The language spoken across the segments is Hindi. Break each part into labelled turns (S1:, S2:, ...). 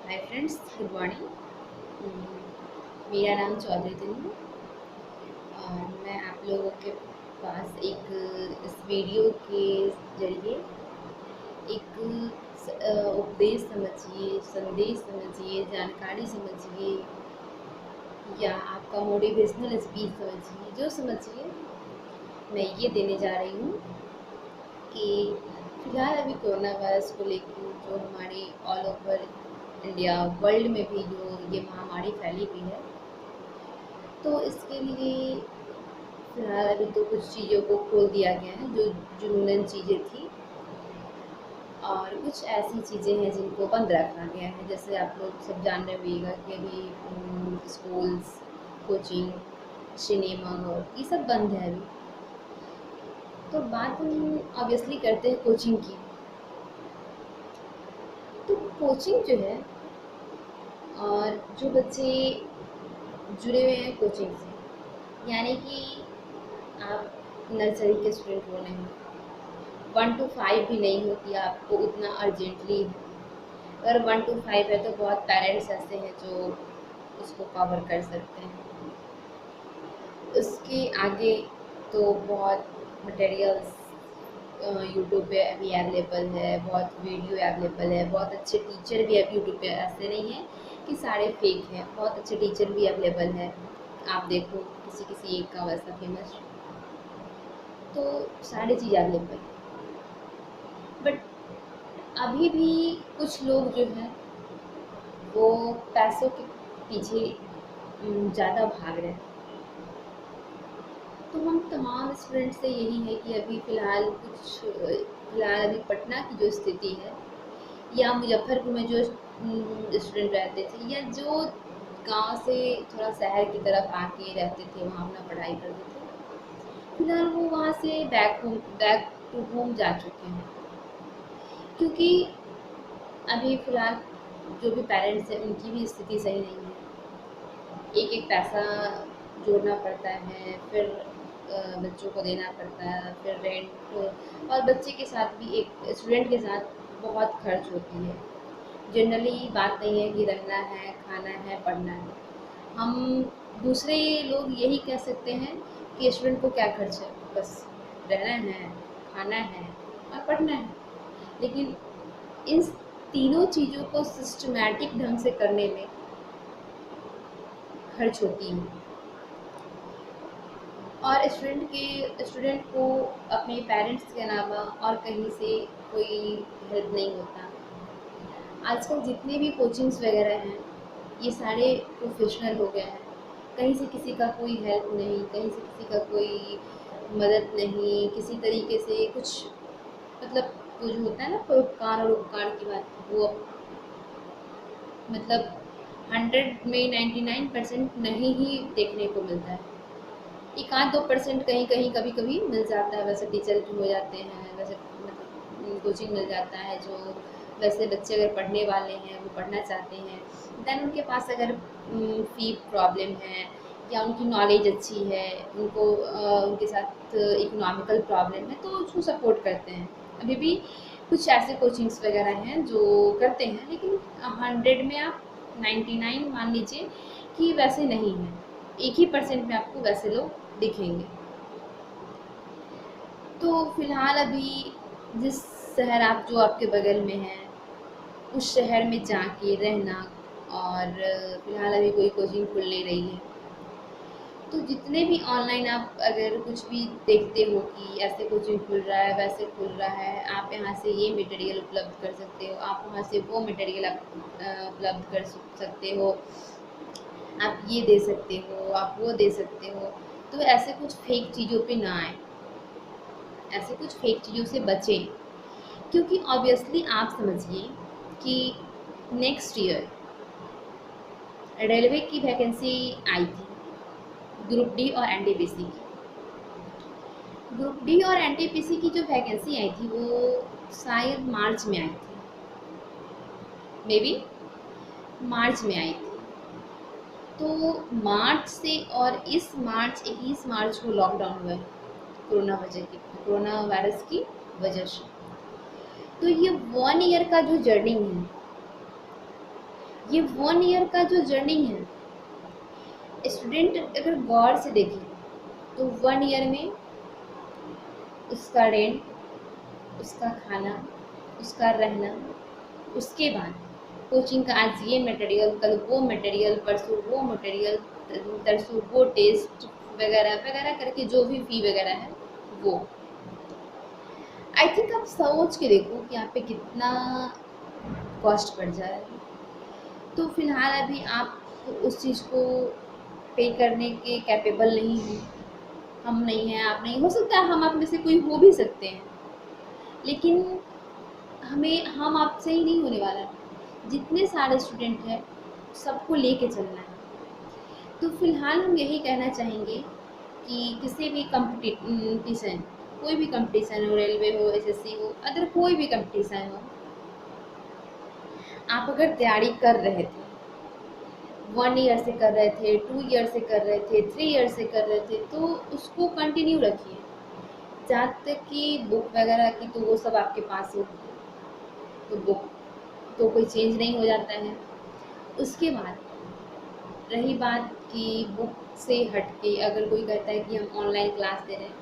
S1: Hi friends, good morning. मेरा नाम चौधरी तनु और मैं आप लोगों के पास एक इस वीडियो के जरिए एक उपदेश समझिए, संदेश समझिए, जानकारी समझिए या आपका मोटिवेशनल स्पीच समझिए, जो समझिए मैं ये देने जा रही हूँ कि फिलहाल अभी कोरोना वायरस को लेकर जो हमारी ऑल ओवर इंडिया वर्ल्ड में भी जो ये महामारी फैली हुई है, तो इसके लिए फिलहाल अभी तो कुछ चीज़ों को खोल दिया गया है जो जुनूनन चीज़ें थी, और कुछ ऐसी चीज़ें हैं जिनको बंद रखा गया है। जैसे आप लोग सब जान रहे होइएगा कि अभी स्कूल्स, कोचिंग, सिनेमा हॉल ये सब बंद है अभी। तो बात हम ऑब्वियसली करते हैं कोचिंग की। तो कोचिंग जो है, और जो बच्चे जुड़े हुए हैं कोचिंग से, यानी कि आप नर्सरी के स्टूडेंट हो रहे हैं, 1 to 5 भी नहीं होती आपको उतना अर्जेंटली। अगर 1 to 5 है तो बहुत पेरेंट्स ऐसे हैं जो उसको कवर कर सकते हैं। उसके आगे तो बहुत मटेरियल्स यूट्यूब पे अभी अवेलेबल है, बहुत वीडियो अवेलेबल है, बहुत अच्छे टीचर भी अब यूट्यूब पे, ऐसे नहीं है कि सारे फेक हैं, बहुत अच्छे टीचर भी अवेलेबल है। आप देखो किसी किसी एक का वैसा फेमस, तो सारी चीज़ अवेलेबल है। बट अभी भी कुछ लोग जो हैं वो पैसों के पीछे ज़्यादा भाग रहे हैं। तो हम तमाम स्टूडेंट से यही है कि अभी फ़िलहाल अभी पटना की जो स्थिति है, या मुजफ्फरपुर में जो स्टूडेंट रहते थे, या जो गांव से थोड़ा शहर की तरफ आके रहते थे, वहाँ अपना पढ़ाई करते थे, फिलहाल वो वहाँ से बैक टू होम जा चुके हैं। क्योंकि अभी फ़िलहाल जो भी पेरेंट्स हैं उनकी भी स्थिति सही नहीं है। एक एक पैसा जोड़ना पड़ता है, फिर बच्चों को देना पड़ता है, फिर रेंट, और बच्चे के साथ भी, एक स्टूडेंट के साथ बहुत खर्च होती है। जनरली बात नहीं है कि रहना है, खाना है, पढ़ना है। हम दूसरे लोग यही कह सकते हैं कि स्टूडेंट को क्या खर्च है, बस रहना है, खाना है और पढ़ना है। लेकिन इन तीनों चीज़ों को सिस्टमैटिक ढंग से करने में खर्च होती है, और स्टूडेंट को अपने पेरेंट्स के अलावा और कहीं से कोई हेल्प नहीं होता। आजकल जितने भी कोचिंग्स वगैरह हैं, ये सारे प्रोफेशनल हो गए हैं। कहीं से किसी का कोई हेल्प नहीं, कहीं से किसी का कोई मदद नहीं, किसी तरीके से कुछ, मतलब वो जो होता है ना परोपकार और उपकार की बात, वो मतलब 100 में 99% नहीं ही देखने को मिलता है। एक आध 2% कहीं कहीं कभी कभी मिल जाता है, वैसे टीचर हो जाते हैं, वैसे मतलब कोचिंग मिल जाता है, जो वैसे बच्चे अगर पढ़ने वाले हैं, वो पढ़ना चाहते हैं, दैन उनके पास अगर फ़ी प्रॉब्लम है या उनकी नॉलेज अच्छी है, उनको उनके साथ इकोनॉमिकल प्रॉब्लम है, तो उसको सपोर्ट करते हैं। अभी भी कुछ ऐसे कोचिंग्स वगैरह हैं जो करते हैं, लेकिन 100 में आप 99 मान लीजिए कि वैसे नहीं है। 1 ही % में आपको वैसे लोग दिखेंगे। तो फिलहाल अभी जिस शहर आप जो आपके बगल में है, उस शहर में जाके रहना, और फिलहाल अभी कोई कोचिंग खुल नहीं रही है, तो जितने भी ऑनलाइन आप अगर कुछ भी देखते हो कि ऐसे कोचिंग खुल रहा है, वैसे खुल रहा है, आप यहाँ से ये मटेरियल उपलब्ध कर सकते हो, आप वहाँ से वो मटेरियल आप उपलब्ध कर सकते हो, आप ये दे सकते हो, आप वो दे सकते हो। तो ऐसे कुछ फेक चीज़ों पे ना आए, ऐसे कुछ फेक चीज़ों से बचें। क्योंकि ऑब्वियसली आप समझिए कि नेक्स्ट ईयर रेलवे की वैकेंसी आई थी, ग्रुप डी और एनटीपीसी की। ग्रुप डी और एनटीपीसी की जो वैकेंसी आई थी वो शायद मार्च में आई थी, मे बी मार्च में आई थी। तो मार्च से, और इस मार्च 21 मार्च को लॉकडाउन हुआ है कोरोना वायरस की वजह से। तो ये 1 ईयर का जो जर्नी है, ये 1 ईयर का जो जर्नी है, स्टूडेंट अगर गौर से देखे तो 1 ईयर में उसका रेंट, उसका खाना, उसका रहना, उसके बाद कोचिंग का आज ये मटेरियल, कल वो मटेरियल, परसों वो मटेरियल, तरसों वो टेस्ट वगैरह वगैरह करके जो भी फी वगैरह है वो, आई थिंक आप सोच के देखो कि आप पे कितना कॉस्ट पड़ जा रहा है। तो फिलहाल अभी आप उस चीज़ को पे करने के कैपेबल नहीं हो, हम नहीं हैं, आप नहीं, हो सकता है हम आप में से कोई हो भी सकते हैं, लेकिन हम आपसे ही नहीं होने वाला है, जितने सारे स्टूडेंट हैं सबको लेके चलना है। तो फिलहाल हम यही कहना चाहेंगे कि किसी भी कंपटीशन, कोई भी कंपटीशन हो, रेलवे हो, एसएससी हो, अदर कोई भी कंपटीशन हो, आप अगर तैयारी कर रहे थे, 1 ईयर से कर रहे थे, 2 ईयर से कर रहे थे, 3 ईयर से कर रहे थे, तो उसको कंटिन्यू रखिए। जहाँ तक कि बुक वगैरह की, तो वो सब आपके पास हो, तो बुक तो कोई चेंज नहीं हो जाता है। उसके बाद रही बात कि बुक से हट के अगर कोई कहता है कि हम ऑनलाइन क्लास दे रहे हैं,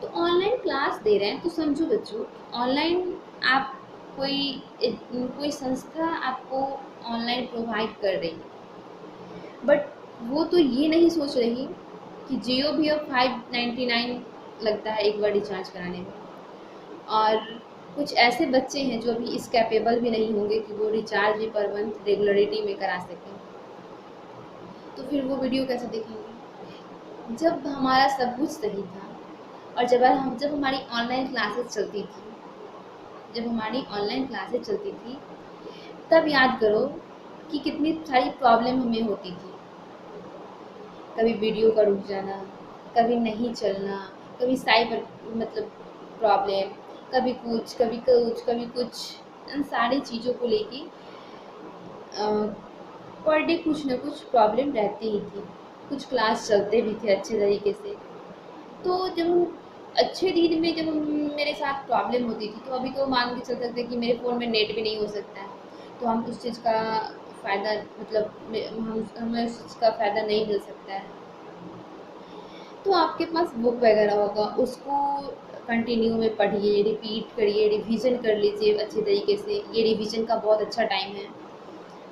S1: तो ऑनलाइन क्लास दे रहे हैं तो समझो बच्चों, ऑनलाइन आप कोई संस्था आपको ऑनलाइन प्रोवाइड कर रही है, बट वो तो ये नहीं सोच रही कि जियो भी अब 599 लगता है एक बार रिचार्ज कराने में, और कुछ ऐसे बच्चे हैं जो अभी इस कैपेबल भी नहीं होंगे कि वो रिचार्ज भी पर मंथ रेगुलरिटी में करा सकें, तो फिर वो वीडियो कैसे देखेंगे। जब हमारा सब कुछ सही था, और जब हमारी ऑनलाइन क्लासेस चलती थी, तब याद करो कि कितनी सारी प्रॉब्लम हमें होती थी। कभी वीडियो का रुक जाना, कभी नहीं चलना, कभी साइबर मतलब प्रॉब्लम, कभी कुछ, इन सारी चीज़ों को लेके पर डे कुछ ना कुछ प्रॉब्लम रहती ही थी। कुछ क्लास चलते भी थे अच्छे तरीके से। तो जब हम अच्छे दिन में, जब मेरे साथ प्रॉब्लम होती थी, तो अभी तो मान के चल सकते कि मेरे फ़ोन में नेट भी नहीं हो सकता है, तो हम उस चीज़ का फ़ायदा, मतलब हमें उस चीज़ का फ़ायदा नहीं मिल सकता है। तो आपके पास बुक वगैरह होगा, उसको कंटिन्यू में पढ़िए, रिपीट करिए, रिवीजन कर लीजिए अच्छे तरीके से। ये रिवीजन का बहुत अच्छा टाइम है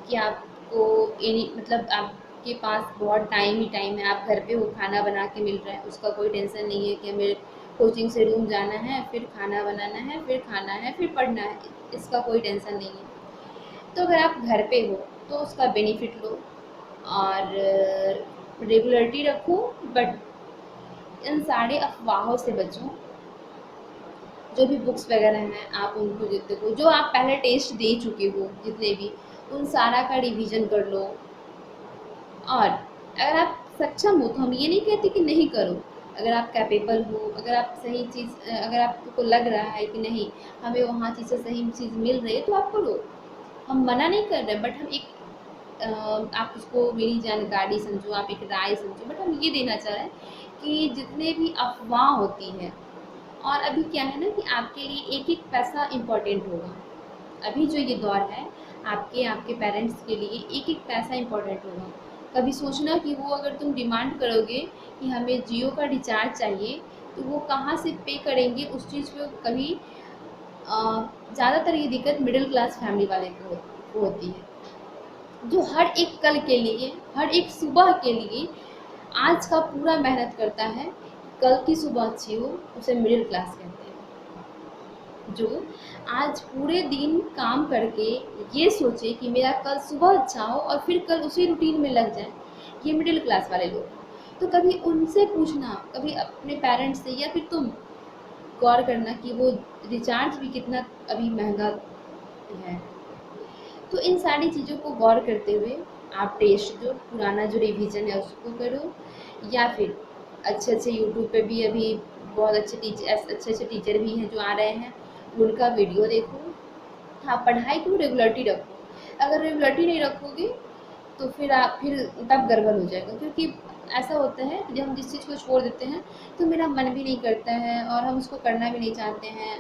S1: कि आपको एनी मतलब आपके पास बहुत टाइम ही टाइम है। आप घर पे हो, खाना बना के मिल रहा है, उसका कोई टेंशन नहीं है कि हमें कोचिंग से रूम जाना है, फिर खाना बनाना है, फिर खाना है, फिर पढ़ना है, इसका कोई टेंशन नहीं है। तो अगर आप घर पे हो तो उसका बेनिफिट लो और रेगुलरिटी रखो, बट इन सारे अफवाहों से बचो। जो भी बुक्स वगैरह हैं आप उनको देखो, जो आप पहले टेस्ट दे चुके हो, जितने भी, उन सारा का रिवीजन कर लो। और अगर आप सक्षम हो, तो हम ये नहीं कहते कि नहीं करो, अगर आप कैपेबल हो, अगर आप सही चीज़, अगर आपको लग रहा है कि नहीं हमें वहाँ चीज़ से सही चीज़ मिल रही है, तो आप करो, हम मना नहीं कर रहे, बट हम एक आप उसको मेरी जानकारी समझो, आप एक राय समझो, बट हम ये देना चाह रहे हैं कि जितने भी अफवाह होती हैं, और अभी क्या है ना कि आपके लिए एक एक पैसा इम्पोर्टेंट होगा। अभी जो ये दौर है, आपके पेरेंट्स के लिए एक एक पैसा इम्पोर्टेंट होगा। कभी सोचना कि वो अगर तुम डिमांड करोगे कि हमें जियो का रिचार्ज चाहिए, तो वो कहाँ से पे करेंगे उस चीज़ पे कभी ज़्यादातर ये दिक्कत मिडिल क्लास फैमिली वाले को होती है, जो हर एक कल के लिए, हर एक सुबह के लिए आज का पूरा मेहनत करता है, कल की सुबह अच्छी हो, उसे मिडिल क्लास कहते हैं। जो आज पूरे दिन काम करके ये सोचे कि मेरा कल सुबह अच्छा हो और फिर कल उसी रूटीन में लग जाए, ये मिडिल क्लास वाले लोग हैं। तो कभी उनसे पूछना, कभी अपने पेरेंट्स से, या फिर तुम गौर करना कि वो रिचार्ज भी कितना अभी महंगा है। तो इन सारी चीज़ों को गौर करते हुए आप टेस्ट दो, पुराना जो रिवीजन है उसको करो, या फिर अच्छे यूट्यूब पे भी अभी बहुत अच्छे टीचर भी हैं जो आ रहे हैं, उनका वीडियो देखो। हाँ, पढ़ाई को रेगुलरिटी रखो। अगर रेगुलरिटी नहीं रखोगे तो फिर तब गड़बड़ हो जाएगा, क्योंकि ऐसा होता है जब हम जिस चीज़ को छोड़ देते हैं तो मेरा मन भी नहीं करता है और हम उसको करना भी नहीं चाहते हैं,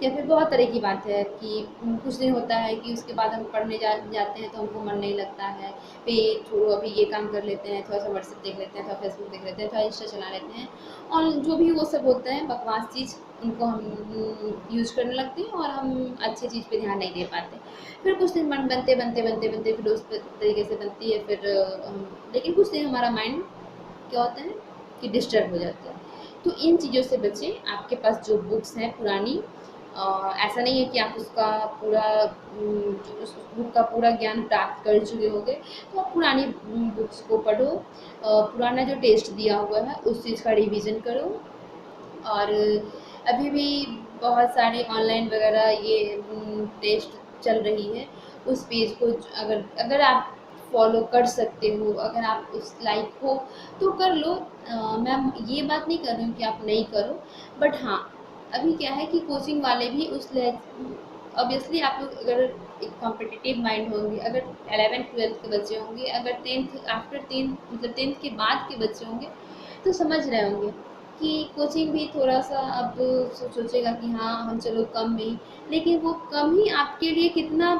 S1: या फिर बहुत तरह की बात है कि कुछ दिन होता है कि उसके बाद हम पढ़ने जाते हैं तो हमको मन नहीं लगता है, पे छोड़ो अभी ये काम कर लेते हैं, थोड़ा सा व्हाट्सएप देख लेते हैं, थोड़ा फेसबुक देख लेते हैं, थोड़ा इंस्टा चला लेते हैं, और जो भी वो सब होता है बकवास चीज़ उनको हम यूज़ करने लगते हैं और हम अच्छी चीज़ पे ध्यान नहीं दे पाते। फिर कुछ दिन मन बनते फिर उस तरीके से बनती है, फिर लेकिन कुछ दिन हमारा माइंड क्या होता है कि डिस्टर्ब हो जाता है। तो इन चीज़ों से बचें। आपके पास जो बुक्स हैं पुरानी, ऐसा नहीं है कि आप उसका पूरा उस बुक का पूरा ज्ञान प्राप्त कर चुके होंगे, तो आप पुरानी बुक्स को पढ़ो, पुराना जो टेस्ट दिया हुआ है उस चीज़ का रिवीजन करो। और अभी भी बहुत सारे ऑनलाइन वगैरह ये टेस्ट चल रही है, उस पेज को अगर अगर आप फॉलो कर सकते हो, अगर आप उस लाइक हो तो कर लो। मैं ये बात नहीं कर रही हूँ कि आप नहीं करो, बट हाँ अभी क्या है कि कोचिंग वाले भी उस ऑब्वियसली आप लोग अगर एक कॉम्पिटिटिव माइंड होंगे, अगर 11th-12th के बच्चे होंगे, अगर 10th आफ्टर 10th मतलब 10th के बाद के बच्चे होंगे तो समझ रहे होंगे कि कोचिंग भी थोड़ा-सा अब सोचेगा कि हाँ, हम चलो कम में ही, लेकिन वो कम ही आपके लिए कितना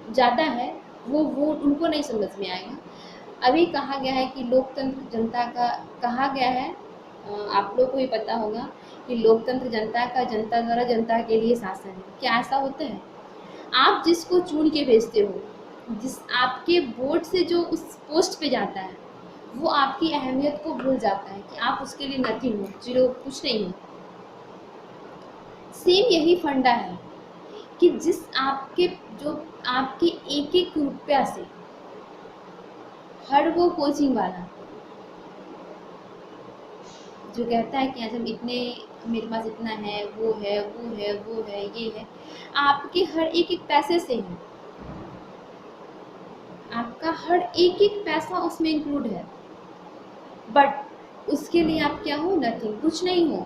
S1: ज़्यादा है, वो उनको नहीं समझ में आएगा। अभी कहा गया है कि लोकतंत्र जनता का, कहा गया है, आप लोग को भी पता होगा कि लोकतंत्र जनता का, जनता द्वारा जनता के लिए शासन है। क्या ऐसा होता है? आप जिसको चुन के भेजते हो, जिस आपके वोट से जो उस पोस्ट पे जाता है, वो आपकी अहमियत को भूल जाता है कि आप उसके लिए नथिंग हो, जीरो, कुछ नहीं हो। सेम यही फंडा है कि जिस आपके जो आपके एक एक रुपया से हर वो कोचिंग वाला जो कहता है कि आज हम इतने, मेरे पास इतना है, वो है, वो है, वो है, ये है, आपके हर एक एक पैसे से है, आपका हर एक एक पैसा उसमें इंक्लूड है, बट उसके लिए आप क्या हो? नथिंग, कुछ नहीं हो।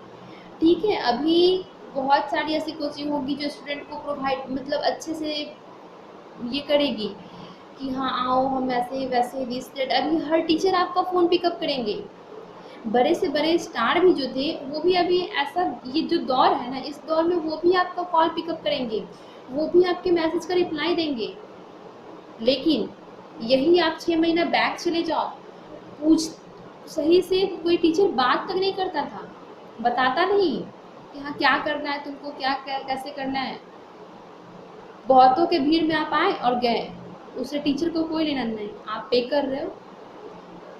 S1: ठीक है, अभी बहुत सारी ऐसी कोचिंग होगी जो स्टूडेंट को प्रोवाइड मतलब अच्छे से ये करेगी कि हाँ आओ हम ऐसे वैसे दिस दैट, अभी हर टीचर आपका फ़ोन पिकअप करेंगे। बड़े से बड़े स्टार भी जो थे वो भी अभी ऐसा, ये जो दौर है ना, इस दौर में वो भी आपका कॉल पिकअप करेंगे, वो भी आपके मैसेज का रिप्लाई देंगे। लेकिन यही आप 6 महीना बैक चले जाओ, पूछ सही से कोई टीचर बात तक नहीं करता था, बताता नहीं कि हाँ क्या करना है तुमको, कैसे करना है। बहुतों के भीड़ में आप आए और गए, उससे टीचर को कोई लेना नहीं। आप पे कर रहे हो,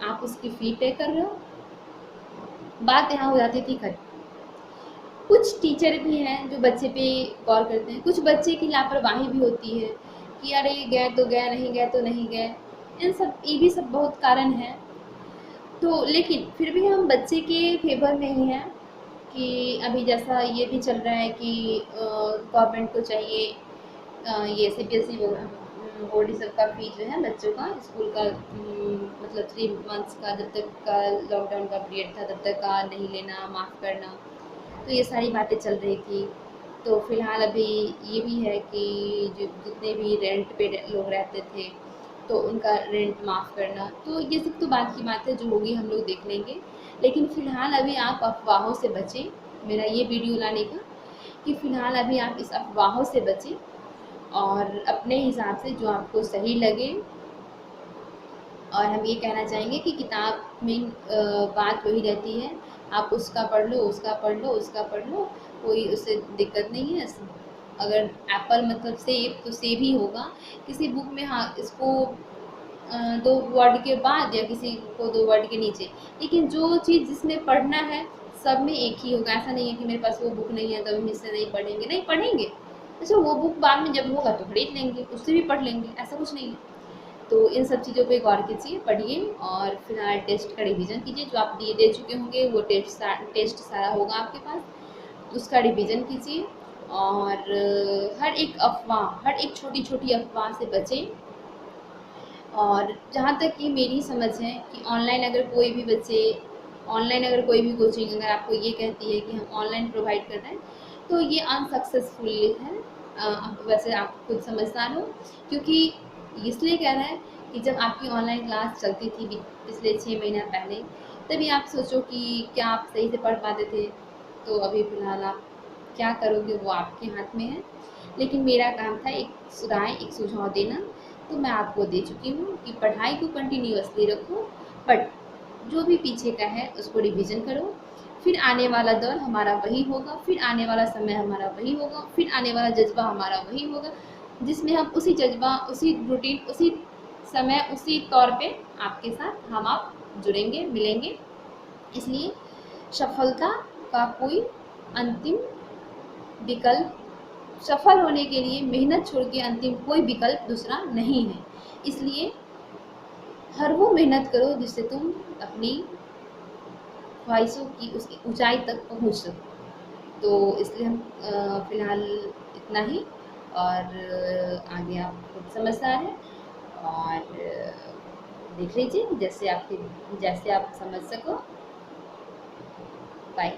S1: आप उसकी फ़ी पे कर रहे हो, बात यहाँ हो जाती थी खत्म। कुछ टीचर भी हैं जो बच्चे पे गौर करते हैं, कुछ बच्चे की लापरवाही भी होती है कि अरे गए तो गए, नहीं गए तो नहीं गए। इन सब ये भी सब बहुत कारण हैं। तो लेकिन फिर भी हम बच्चे के फेवर में ही हैं कि अभी जैसा ये भी चल रहा है कि गवर्नमेंट को चाहिए, ये सीबीएसई बोर्ड ये सब का फी जो है बच्चों का स्कूल का, मतलब 3 मंथ्स का, जब तक का लॉकडाउन का पीरियड था तब तक का नहीं लेना, माफ़ करना। तो ये सारी बातें चल रही थी। तो फ़िलहाल अभी ये भी है कि जो जितने भी रेंट पे लोग रहते थे तो उनका रेंट माफ़ करना। तो ये सब तो बाद की बात है, जो होगी हम लोग देख लेंगे। लेकिन फ़िलहाल अभी आप अफ़वाहों से बचें, मेरा ये वीडियो लाने का कि फ़िलहाल अभी आप इस अफ़वाहों से बचें और अपने हिसाब से जो आपको सही लगे। और हम ये कहना चाहेंगे कि किताब में बात वही रहती है, आप उसका पढ़ लो, उसका पढ़ लो, उसका पढ़ लो, कोई उससे दिक्कत नहीं है। अगर एप्पल मतलब सेब तो सेब ही होगा, किसी बुक में हाँ इसको 2 वर्ड के बाद या किसी को 2 वर्ड के नीचे, लेकिन जो चीज़ जिसमें पढ़ना है सब में एक ही होगा। ऐसा नहीं है कि मेरे पास वो बुक नहीं है तो हम इससे नहीं पढ़ेंगे, नहीं पढ़ेंगे। अच्छा वो बुक बाद में जब होगा तो खरीद लेंगे, उससे भी पढ़ लेंगे, ऐसा कुछ नहीं है। तो इन सब चीज़ों पे गौर कीजिए, पढ़िए और फिलहाल टेस्ट का रिवीजन कीजिए। जो आप दे चुके होंगे वो टेस्ट सारा होगा आपके पास, उसका रिवीजन कीजिए। और हर एक अफ़वाह, हर एक छोटी छोटी अफ़वाह से बचें। और जहाँ तक कि मेरी समझ है कि ऑनलाइन अगर कोई भी कोचिंग अगर आपको ये कहती है कि हम ऑनलाइन प्रोवाइड कर रहे हैं तो ये अनसक्सेसफुल है। वैसे आप खुद समझदार हो, क्योंकि इसलिए कह रहे हैं कि जब आपकी ऑनलाइन क्लास चलती थी पिछले 6 महीना पहले, तभी आप सोचो कि क्या आप सही से पढ़ पाते थे। तो अभी फ़िलहाल आप क्या करोगे वो आपके हाथ में है, लेकिन मेरा काम था एक राय, एक सुझाव देना। तो मैं आपको दे चुकी हूँ कि पढ़ाई को कंटिन्यूअसली रखो, बट जो भी पीछे का है उसको रिवीजन करो। फिर आने वाला दौर हमारा वही होगा, फिर आने वाला समय हमारा वही होगा, फिर आने वाला जज्बा हमारा वही होगा, जिसमें हम उसी जज्बा, उसी रूटीन, उसी समय, उसी तौर पे आपके साथ हम आप जुड़ेंगे, मिलेंगे। इसलिए सफलता का कोई अंतिम विकल्प, सफल होने के लिए मेहनत छोड़ के अंतिम कोई विकल्प दूसरा नहीं है। इसलिए हर वो मेहनत करो जिससे तुम अपनी ख्वाहिशों की उसकी ऊंचाई तक पहुंच सको। तो इसलिए हम फिलहाल इतना ही, और आगे आप खुद समझदार हैं, और देख लीजिए जैसे आप समझ सको। बाय।